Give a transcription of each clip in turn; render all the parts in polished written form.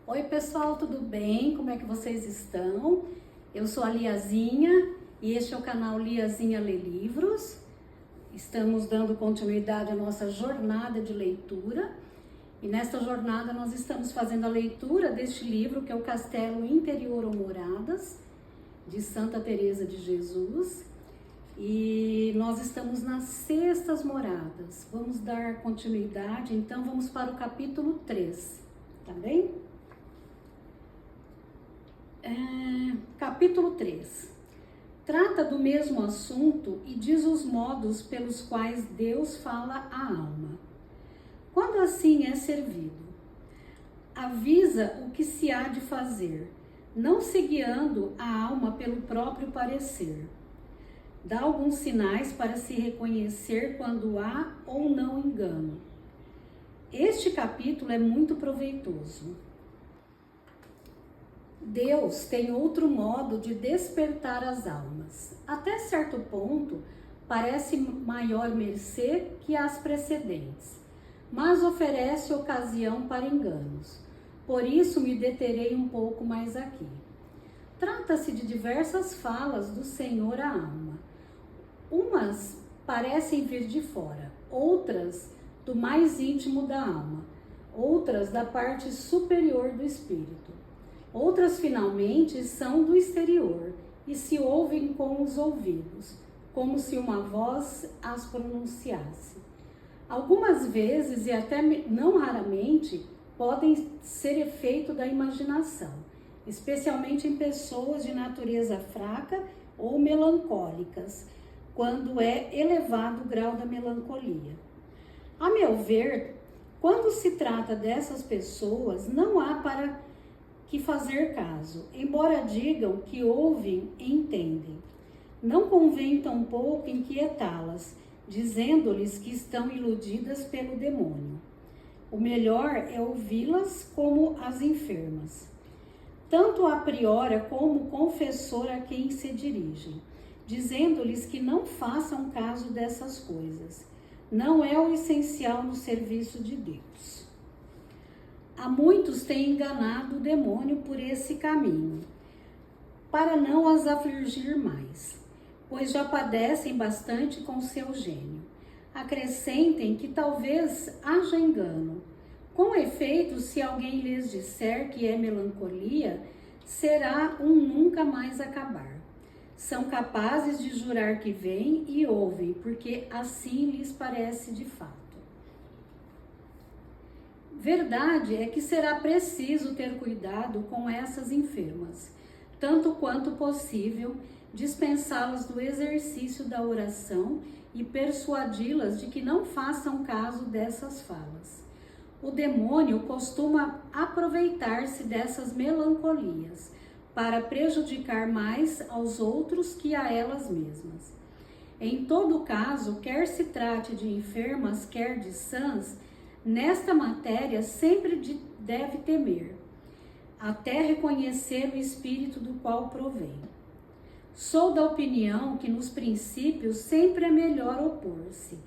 Oi pessoal, tudo bem? Como é que vocês estão? Eu sou a Liazinha e este é o canal Liazinha Lê Livros. Estamos dando continuidade à nossa jornada de leitura e nesta jornada nós estamos fazendo a leitura deste livro que é o Castelo Interior ou Moradas, de Santa Teresa de Jesus. E nós estamos nas sextas moradas. Vamos dar continuidade, então vamos para o capítulo 3, tá bem? Capítulo 3. Trata do mesmo assunto e diz os modos pelos quais Deus fala à alma. Quando assim é servido, avisa o que se há de fazer, não se guiando a alma pelo próprio parecer. Dá alguns sinais para se reconhecer quando há ou não engano. Este capítulo é muito proveitoso. Deus tem outro modo de despertar as almas. Até certo ponto, parece maior mercê que as precedentes, mas oferece ocasião para enganos. Por isso me deterei um pouco mais aqui. Trata-se de diversas falas do Senhor à alma. Umas parecem vir de fora, outras do mais íntimo da alma, outras da parte superior do espírito. Outras, finalmente, são do exterior e se ouvem com os ouvidos, como se uma voz as pronunciasse. Algumas vezes, e até não raramente, podem ser efeito da imaginação, especialmente em pessoas de natureza fraca ou melancólicas, quando é elevado o grau da melancolia. A meu ver, quando se trata dessas pessoas, não há para que fazer caso, embora digam que ouvem e entendem. Não convém tampouco inquietá-las, dizendo-lhes que estão iludidas pelo demônio. O melhor é ouvi-las como as enfermas, tanto a priora como o confessor a quem se dirigem, dizendo-lhes que não façam caso dessas coisas. Não é o essencial no serviço de Deus. Há muitos têm enganado o demônio por esse caminho, para não as afligir mais, pois já padecem bastante com seu gênio. Acrescentem que talvez haja engano. Com efeito, se alguém lhes disser que é melancolia, será um nunca mais acabar. São capazes de jurar que vêm e ouvem, porque assim lhes parece de fato. Verdade é que será preciso ter cuidado com essas enfermas, tanto quanto possível, dispensá-las do exercício da oração e persuadi-las de que não façam caso dessas falas. O demônio costuma aproveitar-se dessas melancolias para prejudicar mais aos outros que a elas mesmas. Em todo caso, quer se trate de enfermas, quer de sãs, nesta matéria sempre deve temer, até reconhecer o espírito do qual provém. Sou da opinião que nos princípios sempre é melhor opor-se.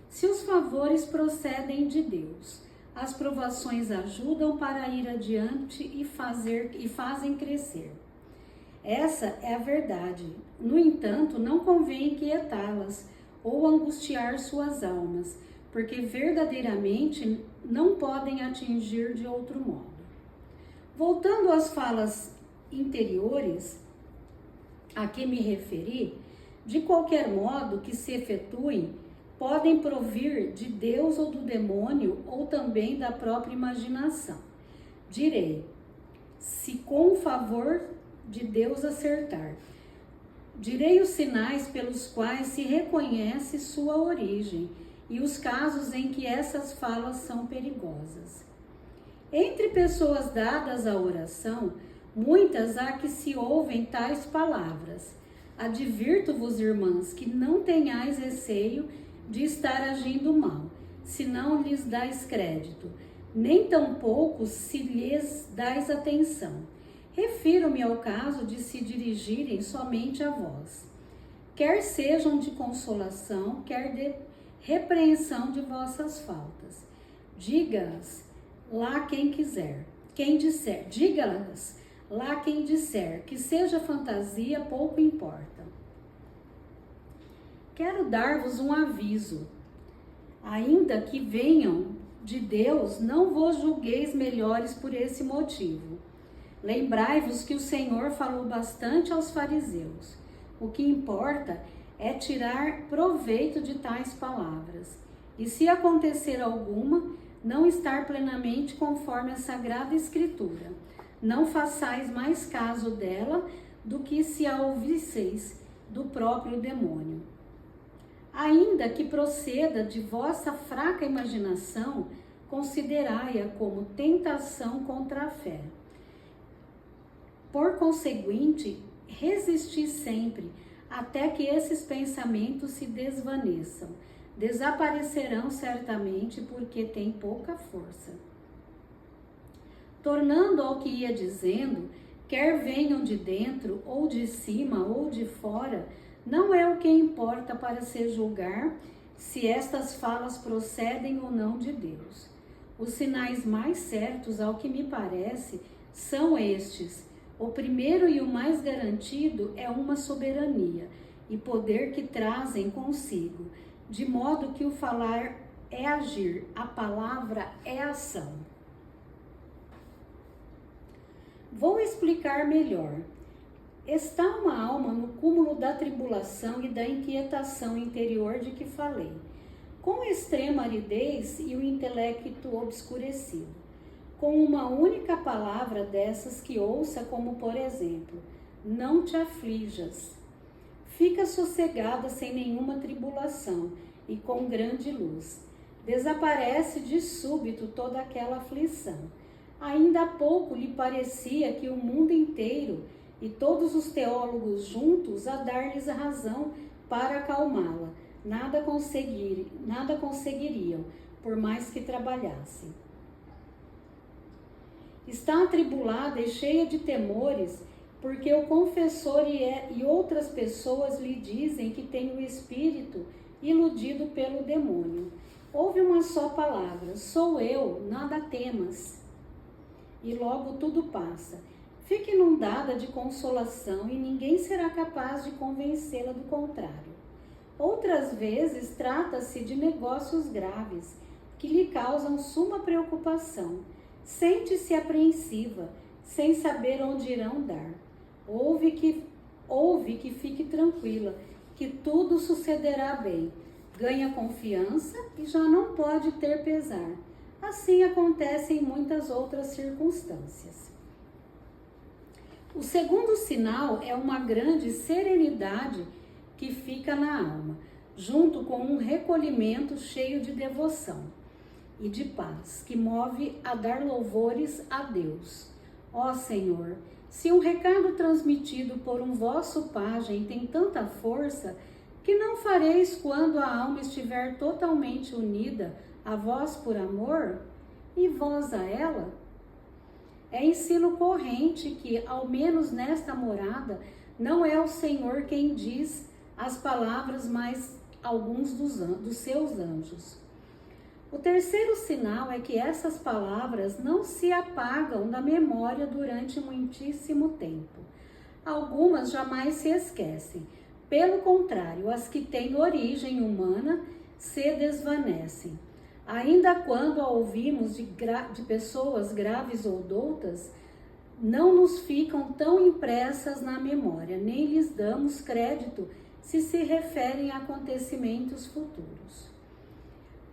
Se os favores procedem de Deus, as provações ajudam para ir adiante e fazem crescer. Essa é a verdade. No entanto, não convém inquietá-las ou angustiar suas almas, porque verdadeiramente não podem atingir de outro modo. Voltando às falas interiores a que me referi, de qualquer modo que se efetuem, podem provir de Deus ou do demônio ou também da própria imaginação. Direi, se com o favor de Deus acertar. Direi os sinais pelos quais se reconhece sua origem e os casos em que essas falas são perigosas. Entre pessoas dadas à oração, muitas há que se ouvem tais palavras. Advirto-vos, irmãs, que não tenhais receio de estar agindo mal, se não lhes dais crédito, nem tampouco se lhes dais atenção. Refiro-me ao caso de se dirigirem somente a vós, quer sejam de consolação, quer de repreensão de vossas faltas. Diga-as lá quem quiser, diga-las lá quem disser, que seja fantasia, pouco importa. Quero dar-vos um aviso. Ainda que venham de Deus, não vos julgueis melhores por esse motivo. Lembrai-vos que o Senhor falou bastante aos fariseus. O que importa é tirar proveito de tais palavras. E se acontecer alguma, não estar plenamente conforme a Sagrada Escritura. Não façais mais caso dela do que se a ouvisseis do próprio demônio. Ainda que proceda de vossa fraca imaginação, considerai-a como tentação contra a fé. Por conseguinte, resisti sempre, até que esses pensamentos se desvaneçam. Desaparecerão certamente, porque têm pouca força. Tornando ao que ia dizendo, quer venham de dentro, ou de cima, ou de fora, não é o que importa para se julgar se estas falas procedem ou não de Deus. Os sinais mais certos, ao que me parece, são estes. O primeiro e o mais garantido é uma soberania e poder que trazem consigo, de modo que o falar é agir, a palavra é ação. Vou explicar melhor. Está uma alma no cúmulo da tribulação e da inquietação interior de que falei, com extrema aridez e o intelecto obscurecido, com uma única palavra dessas que ouça, como por exemplo, não te aflijas, fica sossegada sem nenhuma tribulação e com grande luz. Desaparece de súbito toda aquela aflição. Ainda há pouco lhe parecia que o mundo inteiro e todos os teólogos juntos a dar-lhes a razão para acalmá-la. Nada conseguiriam, por mais que trabalhassem. Está atribulada e cheia de temores, porque o confessor e outras pessoas lhe dizem que tem o espírito iludido pelo demônio. Ouve uma só palavra, sou eu, nada temas. E logo tudo passa. Fique inundada de consolação e ninguém será capaz de convencê-la do contrário. Outras vezes trata-se de negócios graves que lhe causam suma preocupação. Sente-se apreensiva, sem saber onde irão dar. Ouve que fique tranquila, que tudo sucederá bem. Ganha confiança e já não pode ter pesar. Assim acontece em muitas outras circunstâncias. O segundo sinal é uma grande serenidade que fica na alma, junto com um recolhimento cheio de devoção e de paz, que move a dar louvores a Deus. Ó Senhor, se um recado transmitido por um vosso pajem tem tanta força, que não fareis quando a alma estiver totalmente unida a vós por amor, e vós a ela? É ensino corrente que, ao menos nesta morada, não é o Senhor quem diz as palavras, mas alguns dos seus anjos. O terceiro sinal é que essas palavras não se apagam da memória durante muitíssimo tempo. Algumas jamais se esquecem. Pelo contrário, as que têm origem humana se desvanecem. Ainda quando a ouvimos de pessoas graves ou doutas, não nos ficam tão impressas na memória, nem lhes damos crédito se se referem a acontecimentos futuros.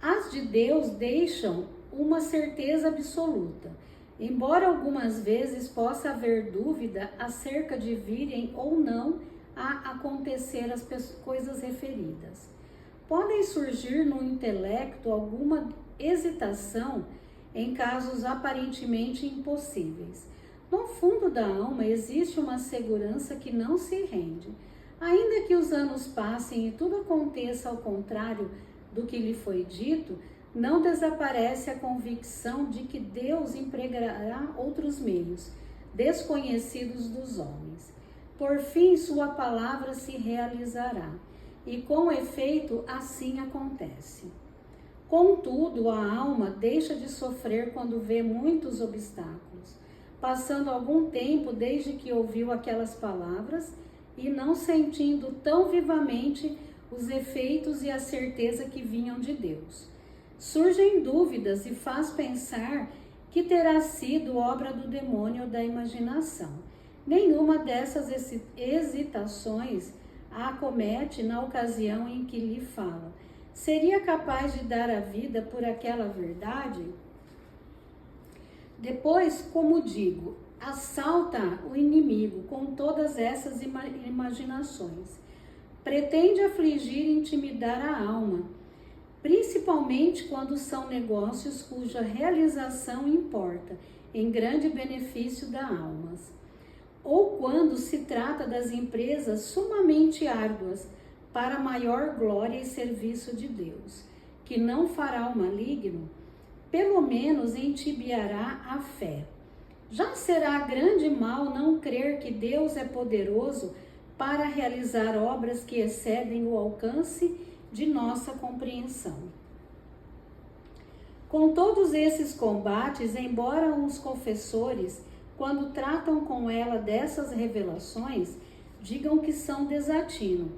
As de Deus deixam uma certeza absoluta, embora algumas vezes possa haver dúvida acerca de virem ou não a acontecer as coisas referidas. Podem surgir no intelecto alguma hesitação em casos aparentemente impossíveis. No fundo da alma existe uma segurança que não se rende. Ainda que os anos passem e tudo aconteça ao contrário do que lhe foi dito, não desaparece a convicção de que Deus empregará outros meios, desconhecidos dos homens. Por fim, sua palavra se realizará. E com efeito, assim acontece. Contudo, a alma deixa de sofrer quando vê muitos obstáculos. passando algum tempo desde que ouviu aquelas palavras e não sentindo tão vivamente os efeitos e a certeza que vinham de Deus. Surgem dúvidas e faz pensar que terá sido obra do demônio ou da imaginação. Nenhuma dessas hesitações a acomete na ocasião em que lhe fala. Seria capaz de dar a vida por aquela verdade? Depois, como digo, assalta o inimigo com todas essas imaginações. Pretende afligir e intimidar a alma, principalmente quando são negócios cuja realização importa, em grande benefício da alma, ou quando se trata das empresas sumamente árduas para maior glória e serviço de Deus, que não fará o maligno, pelo menos entibiará a fé. Já será grande mal não crer que Deus é poderoso para realizar obras que excedem o alcance de nossa compreensão. Com todos esses combates, embora os confessores, quando tratam com ela dessas revelações, digam que são desatino,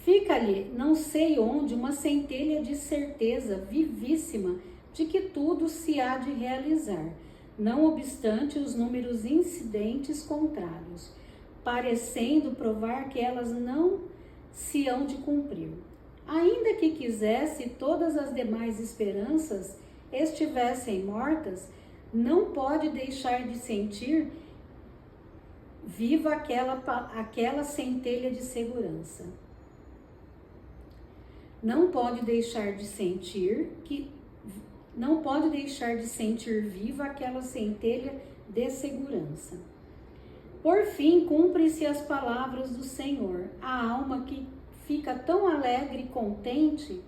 fica-lhe, não sei onde, uma centelha de certeza vivíssima de que tudo se há de realizar, não obstante os números incidentes contrários, parecendo provar que elas não se hão de cumprir. Ainda que quisesse todas as demais esperanças estivessem mortas, não pode deixar de sentir viva aquela centelha de segurança. Não pode deixar de sentir viva aquela centelha de segurança. Por fim, cumpre-se as palavras do Senhor. A alma que fica tão alegre e contente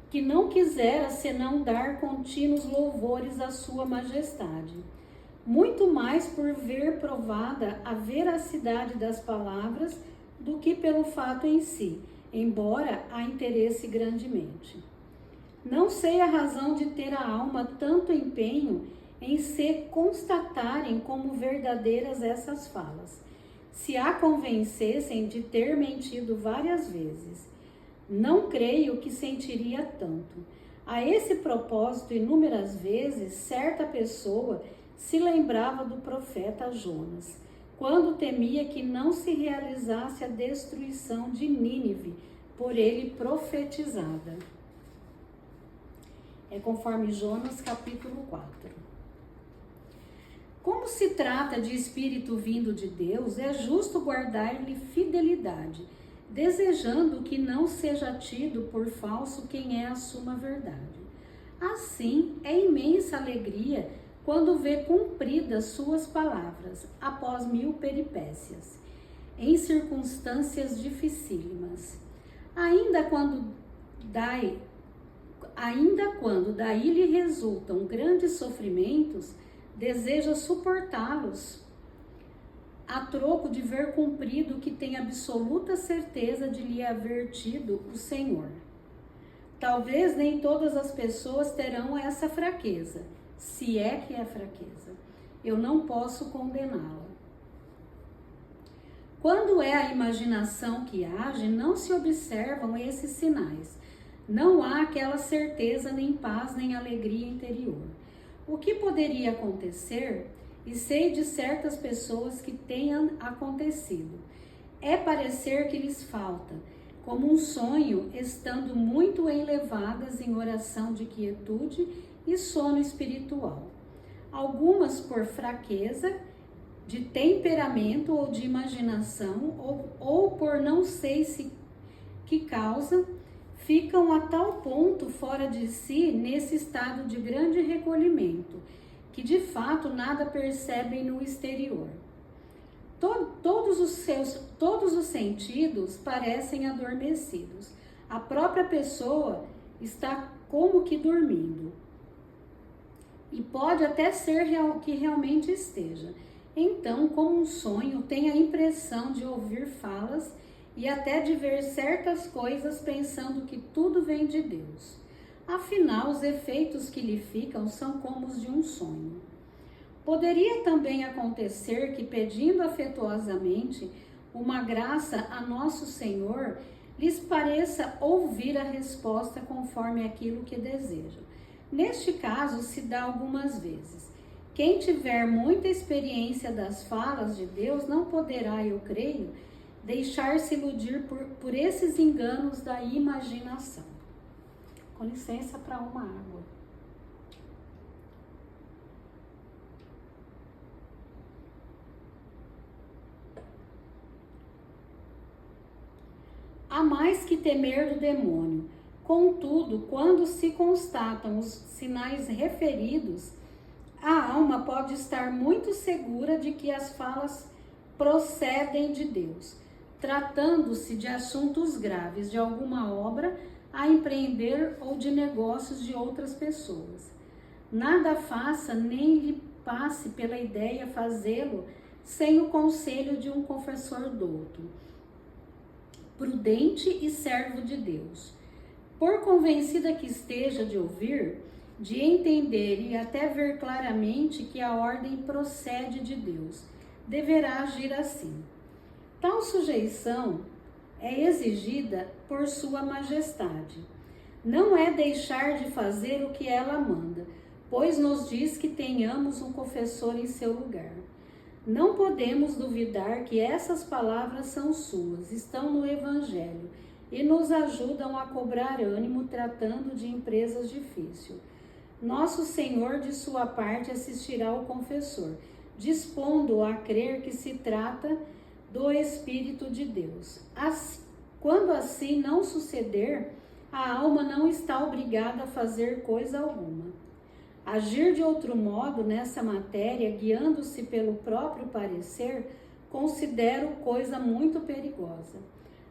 que não quisera senão dar contínuos louvores à sua majestade. Muito mais por ver provada a veracidade das palavras do que pelo fato em si, embora a interesse grandemente. Não sei a razão de ter a alma tanto empenho em se constatarem como verdadeiras essas falas, se a convencessem de ter mentido várias vezes. Não creio que sentiria tanto. A esse propósito, inúmeras vezes, certa pessoa se lembrava do profeta Jonas, quando temia que não se realizasse a destruição de Nínive, por ele profetizada. É conforme Jonas, capítulo 4. Como se trata de espírito vindo de Deus, é justo guardar-lhe fidelidade, desejando que não seja tido por falso quem é a suma verdade. Assim, é imensa alegria quando vê cumpridas suas palavras, após 1000 peripécias, em circunstâncias dificílimas. Ainda quando daí lhe resultam grandes sofrimentos, deseja suportá-los, a troco de ver cumprido o que tem absoluta certeza de lhe haver tido o Senhor. Talvez nem todas as pessoas terão essa fraqueza, se é que é fraqueza. Eu não posso condená-la. Quando é a imaginação que age, não se observam esses sinais. Não há aquela certeza, nem paz, nem alegria interior. O que poderia acontecer, e sei de certas pessoas que tenham acontecido, é parecer que lhes falta, como um sonho, estando muito elevadas em oração de quietude e sono espiritual. Algumas por fraqueza de temperamento ou de imaginação, ou por não sei se que causa, ficam a tal ponto fora de si nesse estado de grande recolhimento, que de fato nada percebem no exterior. Todos os sentidos parecem adormecidos. A própria pessoa está como que dormindo. E pode até ser que realmente esteja. Então, como um sonho, tem a impressão de ouvir falas e até de ver certas coisas pensando que tudo vem de Deus. Afinal, os efeitos que lhe ficam são como os de um sonho. Poderia também acontecer que, pedindo afetuosamente uma graça a nosso Senhor, lhes pareça ouvir a resposta conforme aquilo que desejam. Neste caso, se dá algumas vezes. Quem tiver muita experiência das falas de Deus não poderá, eu creio, deixar-se iludir por esses enganos da imaginação. Com licença para uma água. Há mais que temer do demônio. Contudo, quando se constatam os sinais referidos, a alma pode estar muito segura de que as falas procedem de Deus, tratando-se de assuntos graves, de alguma obra a empreender ou de negócios de outras pessoas. Nada faça nem lhe passe pela ideia fazê-lo sem o conselho de um confessor douto, prudente e servo de Deus. Por convencida que esteja de ouvir, de entender e até ver claramente que a ordem procede de Deus, deverá agir assim. Tal sujeição é exigida por sua majestade. Não é deixar de fazer o que ela manda, pois nos diz que tenhamos um confessor em seu lugar. Não podemos duvidar que essas palavras são suas, estão no Evangelho e nos ajudam a cobrar ânimo tratando de empresas difíceis. Nosso Senhor, de sua parte, assistirá ao confessor, dispondo-o a crer que se trata do Espírito de Deus. Quando assim não suceder, a alma não está obrigada a fazer coisa alguma. Agir de outro modo nessa matéria, guiando-se pelo próprio parecer, considero coisa muito perigosa.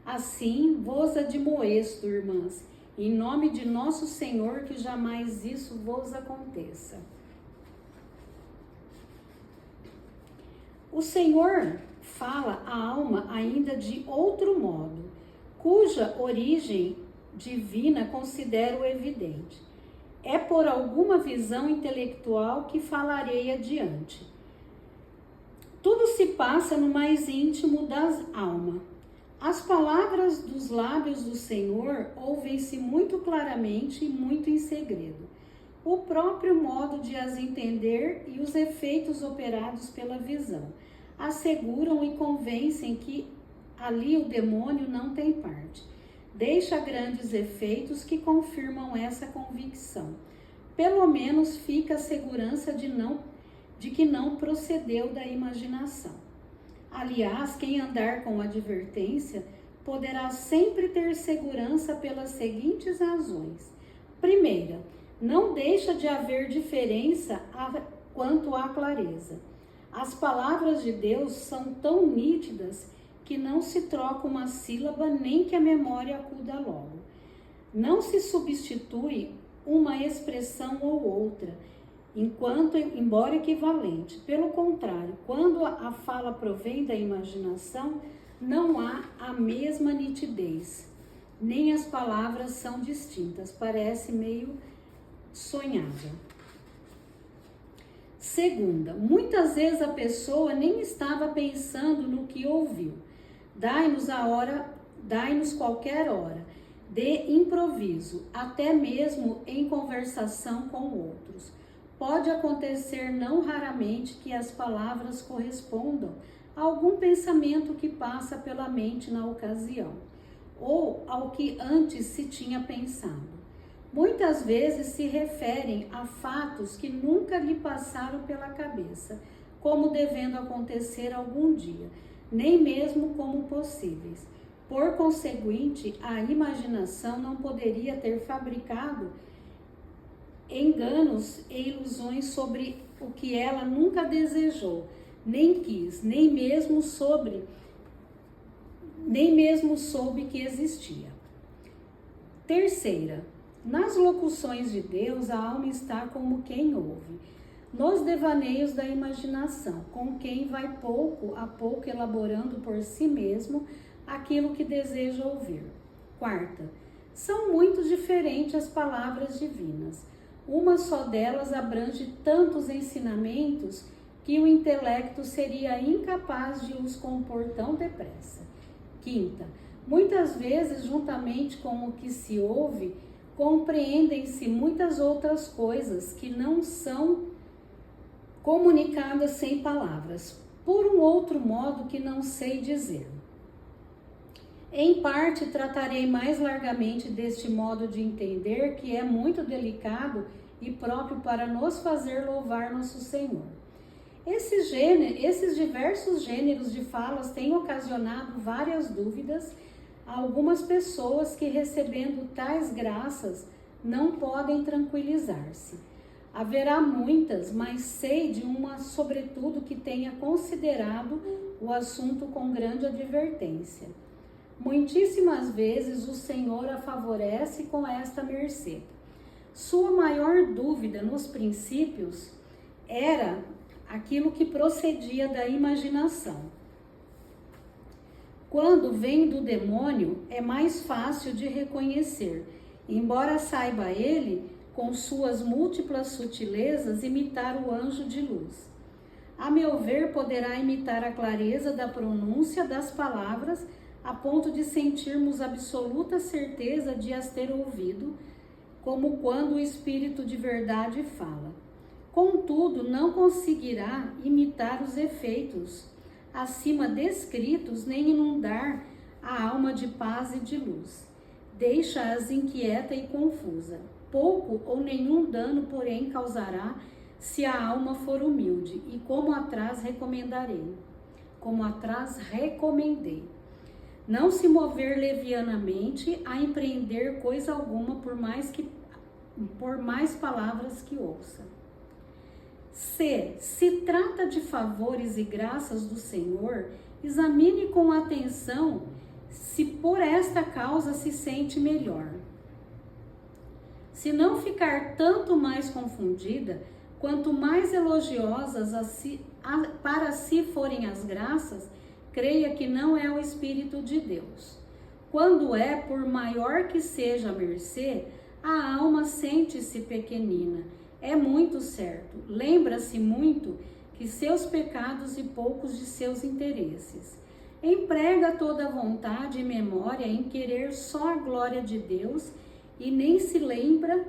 Assim, vos admoesto, irmãs, em nome de nosso Senhor, que jamais isso vos aconteça. O Senhor fala à alma ainda de outro modo, cuja origem divina considero evidente. É por alguma visão intelectual que falarei adiante. Tudo se passa no mais íntimo das almas. As palavras dos lábios do Senhor ouvem-se muito claramente e muito em segredo. O próprio modo de as entender e os efeitos operados pela visão asseguram e convencem que ali o demônio não tem parte. Deixa grandes efeitos que confirmam essa convicção. Pelo menos fica a segurança de que não procedeu da imaginação. Aliás, quem andar com advertência poderá sempre ter segurança pelas seguintes razões. Primeira, não deixa de haver diferença quanto à clareza. As palavras de Deus são tão nítidas que não se troca uma sílaba nem que a memória acuda logo. Não se substitui uma expressão ou outra, embora equivalente. Pelo contrário, quando a fala provém da imaginação, não há a mesma nitidez, nem as palavras são distintas, parece meio sonhada. Segunda, muitas vezes a pessoa nem estava pensando no que ouviu. Dai-nos qualquer hora, de improviso, até mesmo em conversação com outros. Pode acontecer não raramente que as palavras correspondam a algum pensamento que passa pela mente na ocasião, ou ao que antes se tinha pensado. Muitas vezes se referem a fatos que nunca lhe passaram pela cabeça, como devendo acontecer algum dia, nem mesmo como possíveis. Por conseguinte, a imaginação não poderia ter fabricado enganos e ilusões sobre o que ela nunca desejou, nem quis, nem mesmo soube que existia. Terceira, nas locuções de Deus, a alma está como quem ouve, nos devaneios da imaginação, com quem vai pouco a pouco elaborando por si mesmo aquilo que deseja ouvir. Quarta, são muito diferentes as palavras divinas. Uma só delas abrange tantos ensinamentos que o intelecto seria incapaz de os compor tão depressa. Quinta, muitas vezes, juntamente com o que se ouve, compreendem-se muitas outras coisas que não são comunicadas sem palavras, por um outro modo que não sei dizer. Em parte, tratarei mais largamente deste modo de entender, que é muito delicado e próprio para nos fazer louvar nosso Senhor. Esses diversos gêneros de falas têm ocasionado várias dúvidas a algumas pessoas que, recebendo tais graças, não podem tranquilizar-se. Haverá muitas, mas sei de uma, sobretudo, que tenha considerado o assunto com grande advertência. Muitíssimas vezes o Senhor a favorece com esta mercê. Sua maior dúvida nos princípios era aquilo que procedia da imaginação. Quando vem do demônio, é mais fácil de reconhecer, embora saiba ele, com suas múltiplas sutilezas, imitar o anjo de luz. A meu ver, poderá imitar a clareza da pronúncia das palavras, a ponto de sentirmos absoluta certeza de as ter ouvido, como quando o Espírito de verdade fala. Contudo, não conseguirá imitar os efeitos acima descritos, nem inundar a alma de paz e de luz. Deixa-as inquieta e confusa. Pouco ou nenhum dano, porém, causará se a alma for humilde, e como atrás recomendei. Não se mover levianamente a empreender coisa alguma, por mais palavras que ouça. Se trata de favores e graças do Senhor, examine com atenção se por esta causa se sente melhor. Se não ficar tanto mais confundida, quanto mais elogiosas para si forem as graças, creia que não é o Espírito de Deus. Quando é, por maior que seja a mercê, a alma sente-se pequenina. É muito certo. Lembra-se muito que seus pecados e poucos de seus interesses. Emprega toda a vontade e memória em querer só a glória de Deus e nem se lembra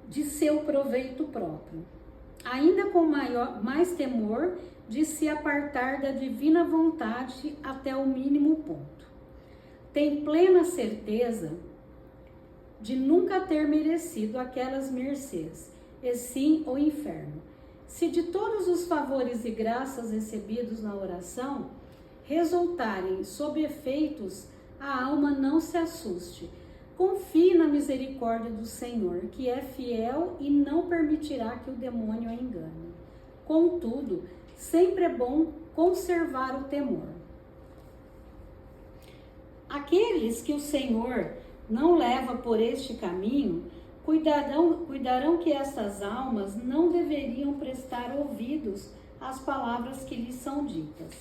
de seu proveito próprio. Ainda com mais temor de se apartar da divina vontade até o mínimo ponto. Tem plena certeza de nunca ter merecido aquelas mercês, e sim o inferno. Se de todos os favores e graças recebidos na oração resultarem sob efeitos, a alma não se assuste. Confie na misericórdia do Senhor, que é fiel e não permitirá que o demônio a engane. Contudo, sempre é bom conservar o temor. Aqueles que o Senhor não leva por este caminho, cuidarão que estas almas não deveriam prestar ouvidos às palavras que lhes são ditas.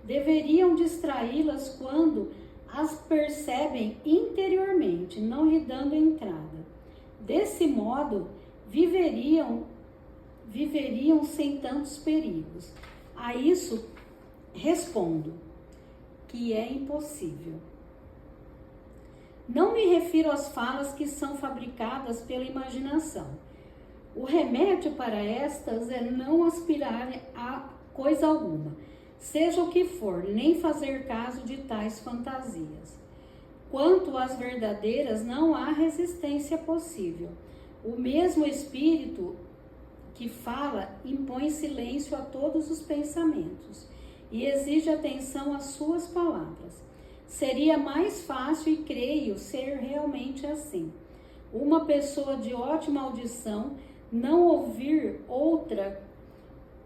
Deveriam distraí-las quando as percebem interiormente, não lhe dando entrada. Desse modo, viveriam sem tantos perigos. A isso respondo que é impossível. Não me refiro às falas que são fabricadas pela imaginação. O remédio para estas é não aspirar a coisa alguma, seja o que for, nem fazer caso de tais fantasias. Quanto às verdadeiras, não há resistência possível. O mesmo Espírito que fala impõe silêncio a todos os pensamentos e exige atenção às suas palavras. Seria mais fácil, e creio ser realmente assim, uma pessoa de ótima audição não ouvir outra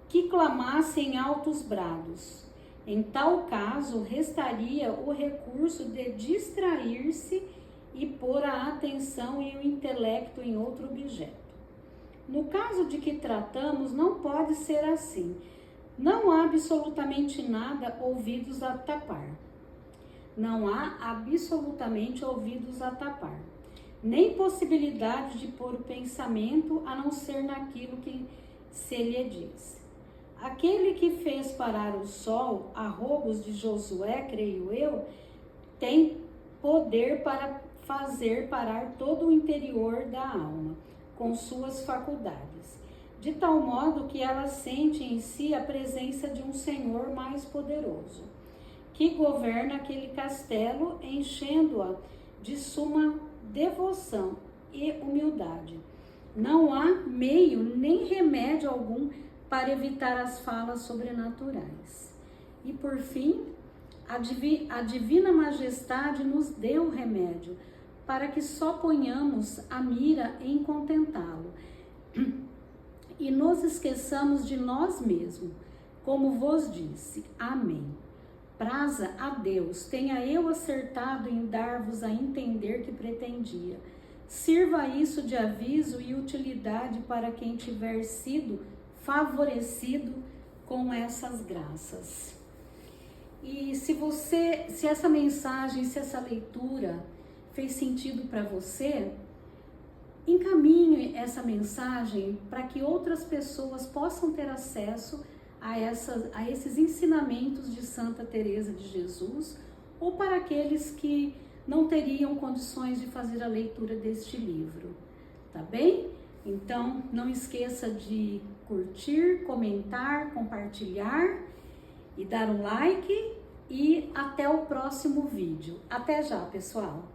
que clamasse em altos brados. Em tal caso, restaria o recurso de distrair-se e pôr a atenção e o intelecto em outro objeto. No caso de que tratamos, não pode ser assim. Não há absolutamente nada ouvidos a tapar. Não há absolutamente ouvidos a tapar, nem possibilidade de pôr o pensamento a não ser naquilo que se lhe diz. aquele que fez parar o sol, arrobos de Josué, creio eu, tem poder para fazer parar todo o interior da alma, com suas faculdades, de tal modo que ela sente em si a presença de um Senhor mais poderoso, que governa aquele castelo, enchendo-a de suma devoção e humildade. Não há meio nem remédio algum para evitar as falas sobrenaturais. E por fim, a divina majestade nos deu o remédio para que só ponhamos a mira em contemplá-lo e nos esqueçamos de nós mesmos, como vos disse. Amém. Praza a Deus, tenha eu acertado em dar-vos a entender que pretendia. Sirva isso de aviso e utilidade para quem tiver sido favorecido com essas graças. E se essa mensagem, se essa leitura fez sentido para você, encaminhe essa mensagem para que outras pessoas possam ter acesso a esses ensinamentos de Santa Teresa de Jesus, ou para aqueles que não teriam condições de fazer a leitura deste livro, tá bem? Então, não esqueça de curtir, comentar, compartilhar e dar um like, e até o próximo vídeo. Até já, pessoal!